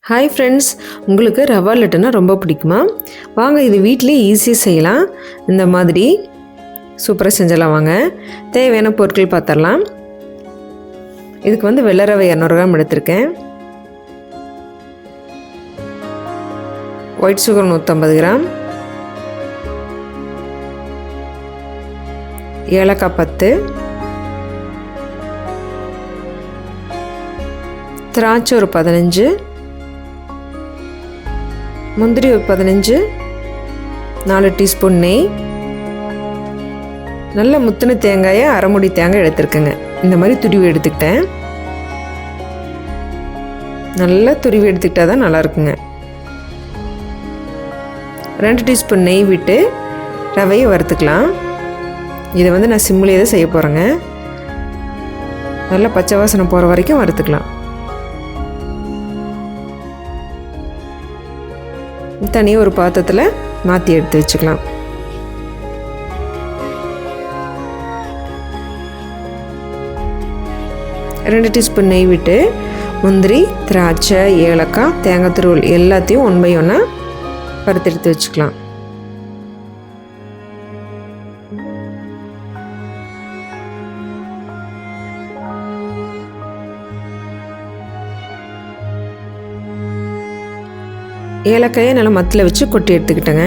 Hi friends, உங்களுக்கு ரவா லட்டுனா ரொம்ப பிடிக்குமா? வாங்க இது வீட்டிலேயே ஈஸியாக செய்யலாம். இந்த மாதிரி சூப்பராக செஞ்சிடலாம். வாங்க தேவையான பொருட்கள் பார்த்துடலாம். இதுக்கு வெள்ளை ரவை 200 கிராம் எடுத்திருக்கேன். ஒயிட் சுகர் 150 கிராம், ஏலக்காய் 10, திராட்சை ஒரு 15, முந்திரி ஒரு 15, 4 டீஸ்பூன் நெய், நல்ல முத்தின தேங்காயை அரை மூடி தேங்காய் எடுத்துருக்கேங்க. இந்த மாதிரி துருவி எடுத்துக்கிட்டேன். நல்லா துருவி எடுத்துக்கிட்டா தான் நல்லா இருக்குங்க. 2 டீஸ்பூன் நெய் விட்டு ரவையை வறுத்துக்கலாம். இதை நான் சிம்மிலே தான் செய்ய போகிறேங்க. நல்லா பச்சை வாசனை போகிற வரைக்கும் வறுத்துக்கலாம். தனியாக ஒரு பாத்திரத்தில் மாற்றி எடுத்து வச்சுக்கலாம். ரெண்டு டீஸ்பூன் நெய் விட்டு முந்திரி, திராட்சை, ஏலக்காய், தேங்காய் துருவல் எல்லாத்தையும் 1 by 1 வறுத்து எடுத்து வச்சுக்கலாம். ஏலக்காயை நல்லா மத்தில் வச்சு கொட்டி எடுத்துக்கிட்டேங்க.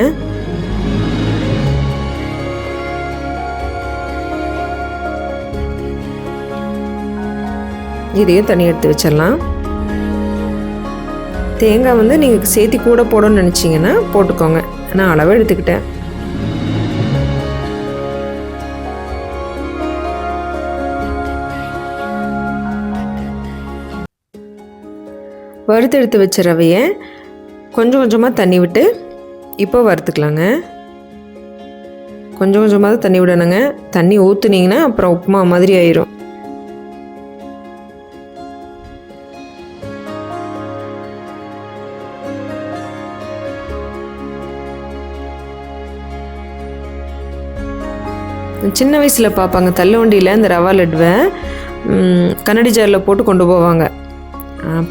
இதையும் தண்ணி எடுத்து வச்சிடலாம். தேங்காய் நீங்கள் சேர்த்தி கூட போடணும்னு நினச்சிங்கன்னா போட்டுக்கோங்க. நான் அளவு எடுத்துக்கிட்டேன். வறுத்து எடுத்து வச்ச ரவையை கொஞ்சம் கொஞ்சமாக தண்ணி விட்டு இப்போ வறுத்துக்கலாங்க. கொஞ்சம் கொஞ்சமாக தண்ணி விடணுங்க. தண்ணி ஊற்றுனீங்கன்னா அப்புறம் உப்புமா மாதிரி ஆயிரும். சின்ன வயசில் பார்ப்பாங்க தள்ளுவண்டியில் இந்த ரவா லட்டுவை கண்ணாடி ஜாரில் போட்டு கொண்டு போவாங்க.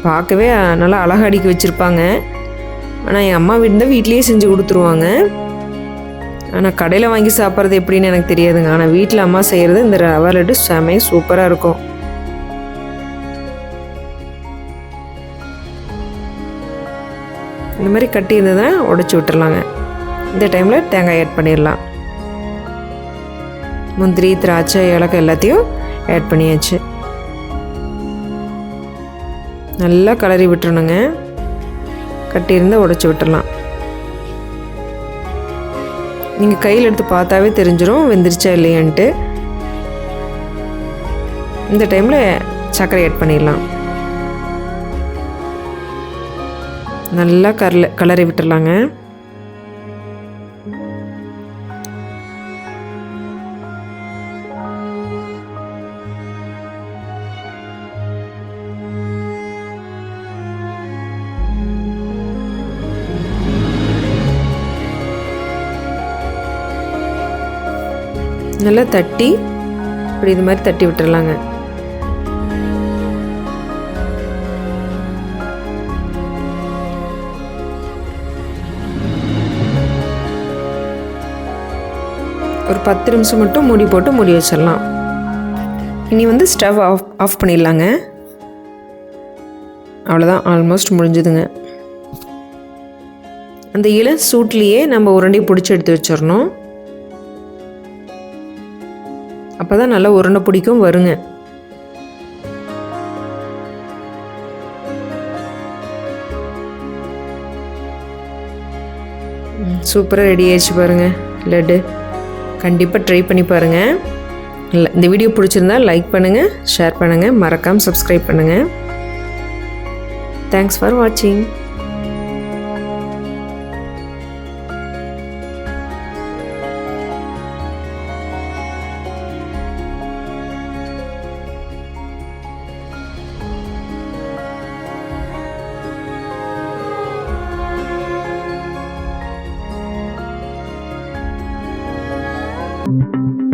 பார்க்கவே நல்லா அழகாக அடுக்கி வச்சுருப்பாங்க. ஆனால் என் அம்மா வீட்லேயே செஞ்சு கொடுத்துருவாங்க. ஆனால் கடையில் வாங்கி சாப்பிட்றது எப்படின்னு எனக்கு தெரியாதுங்க. ஆனால் வீட்டில் அம்மா செய்கிறது இந்த ரவா லட்டு செமையாக சூப்பராக இருக்கும். இந்த மாதிரி கட்டி இருந்ததுன்னா உடச்சி விட்டுறலாங்க. இந்த டைமில் தேங்காய் ஆட் பண்ணிடலாம். முந்திரி, திராட்சை, ஏலக்காய் எல்லாத்தையும் ஆட் பண்ணியாச்சு. நல்லா கலரி விட்டுறணுங்க. கட்டி இருந்தால் உடச்சி விட்டுடலாம். நீங்கள் கையில் எடுத்து பார்த்தாவே தெரிஞ்சிடும் வெந்திரிச்சா இல்லையான்ட்டு. இந்த டைமில் சர்க்கரை ஆட் பண்ணிடலாம். நல்லா கலரி விட்டுடலாங்க. நல்லா தட்டி இப்படி இது மாதிரி தட்டி விட்டுறலாங்க. ஒரு 10 நிமிஷம் மட்டும் மூடி போட்டு மூடி வச்சிடலாம். இனி ஸ்டவ் ஆஃப் பண்ணிடலாங்க. அவ்வளோதான், ஆல்மோஸ்ட் முடிஞ்சுதுங்க. அந்த இளம் சூட்லேயே நம்ம உருண்டை பிடிச்சி எடுத்து வச்சிடணும். அப்போ தான் நல்லா உருண்டை பிடிக்கும் வருங்க. சூப்பராக ரெடி ஆயிடுச்சு பாருங்கள் லட்டு. கண்டிப்பாக ட்ரை பண்ணி பாருங்கள். இந்த வீடியோ பிடிச்சிருந்தா லைக் பண்ணுங்கள், ஷேர் பண்ணுங்கள், மறக்காமல் சப்ஸ்கிரைப் பண்ணுங்கள். தேங்க்ஸ் ஃபார் வாட்சிங். Thank you.